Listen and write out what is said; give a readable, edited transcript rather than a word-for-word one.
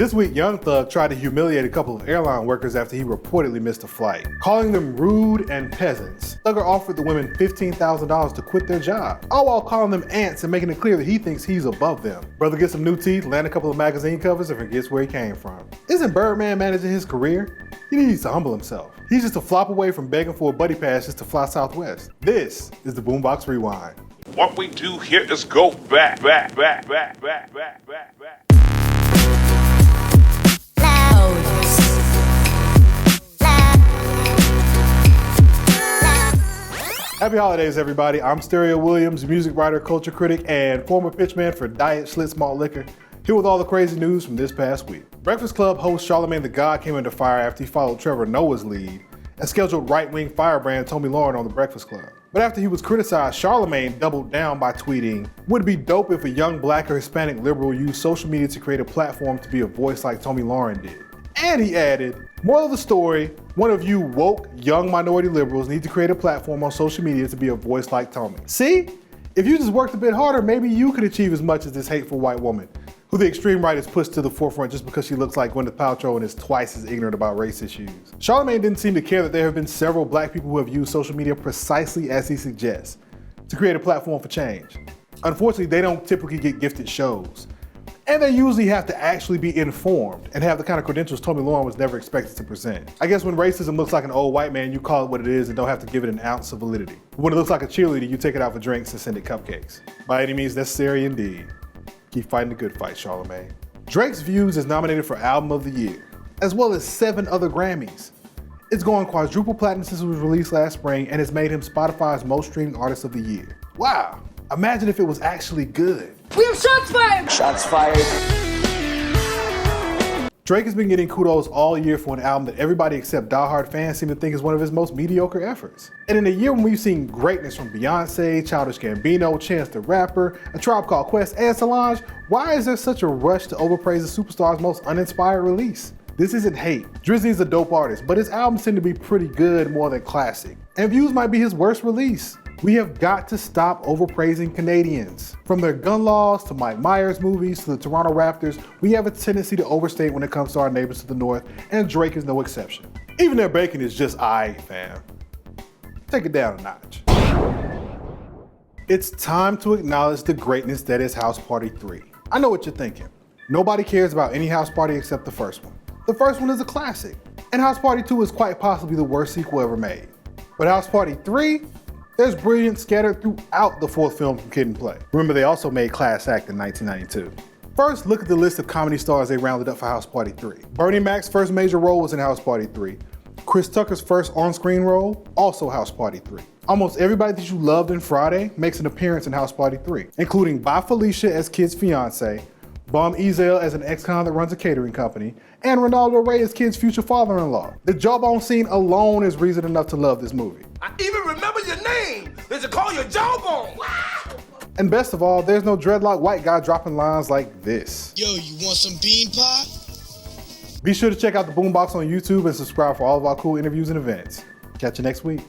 This week, Young Thug tried to humiliate a couple of airline workers after he reportedly missed a flight, calling them rude and peasants. Thugger offered the women $15,000 to quit their job, all while calling them ants and making it clear that he thinks he's above them. Brother gets some new teeth, land a couple of magazine covers, and forgets where he came from. Isn't Birdman managing his career? He needs to humble himself. He's just a flop away from begging for a buddy pass just to fly Southwest. This is the Boombox Rewind. What we do here is go back. Happy holidays, everybody. I'm Stereo Williams, music writer, culture critic, and former pitchman for Diet Schlitz Malt Liquor, here with all the crazy news from this past week. Breakfast Club host Charlamagne Tha God came under fire after he followed Trevor Noah's lead and scheduled right-wing firebrand Tomi Lahren on the Breakfast Club. But after he was criticized, Charlamagne doubled down by tweeting, "Would it be dope if a young black or Hispanic liberal used social media to create a platform to be a voice like Tomi Lahren did?" And he added, "Moral of the story, one of you woke, young minority liberals need to create a platform on social media to be a voice like Tomi." See? If you just worked a bit harder, maybe you could achieve as much as this hateful white woman, who the extreme right has pushed to the forefront just because she looks like Gwyneth Paltrow and is twice as ignorant about race issues. Charlamagne didn't seem to care that there have been several black people who have used social media precisely as he suggests, to create a platform for change. Unfortunately, they don't typically get gifted shows. And they usually have to actually be informed and have the kind of credentials Tomi Lahren was never expected to present. I guess when racism looks like an old white man, you call it what it is and don't have to give it an ounce of validity. But when it looks like a cheerleader, you take it out for drinks and send it cupcakes. By any means necessary indeed. Keep fighting the good fight, Charlamagne. Drake's Views is nominated for Album of the Year, as well as 7 other Grammys. It's going quadruple platinum since it was released last spring and has made him Spotify's most streamed artist of the year. Wow, imagine if it was actually good. We have shots fired! Shots fired. Drake has been getting kudos all year for an album that everybody except diehard fans seem to think is one of his most mediocre efforts. And in a year when we've seen greatness from Beyonce, Childish Gambino, Chance the Rapper, A Tribe Called Quest, and Solange, why is there such a rush to overpraise the superstar's most uninspired release? This isn't hate. Drizzy is a dope artist, but his albums tend to be pretty good more than classic. And Views might be his worst release. We have got to stop overpraising Canadians. From their gun laws to Mike Myers movies to the Toronto Raptors, we have a tendency to overstate when it comes to our neighbors to the north, and Drake is no exception. Even their bacon is just aight, fam. Take it down a notch. It's time to acknowledge the greatness that is House Party 3. I know what you're thinking. Nobody cares about any House Party except the first one. The first one is a classic, and House Party 2 is quite possibly the worst sequel ever made. But House Party 3? There's brilliance scattered throughout the 4th film from Kid and Play. Remember, they also made Class Act in 1992. First, look at the list of comedy stars they rounded up for House Party 3. Bernie Mac's first major role was in House Party 3. Chris Tucker's first on-screen role, also House Party 3. Almost everybody that you loved in Friday makes an appearance in House Party 3, including Bye Felicia as Kid's fiance, Bum Ezel as an ex-con that runs a catering company, and Ronaldo Ray as Kid's future father-in-law. The jawbone scene alone is reason enough to love this movie. I even remember your name. They should call you Jawbone. And best of all, there's no dreadlock white guy dropping lines like this. Yo, you want some bean pie? Be sure to check out the Boombox on YouTube and subscribe for all of our cool interviews and events. Catch you next week.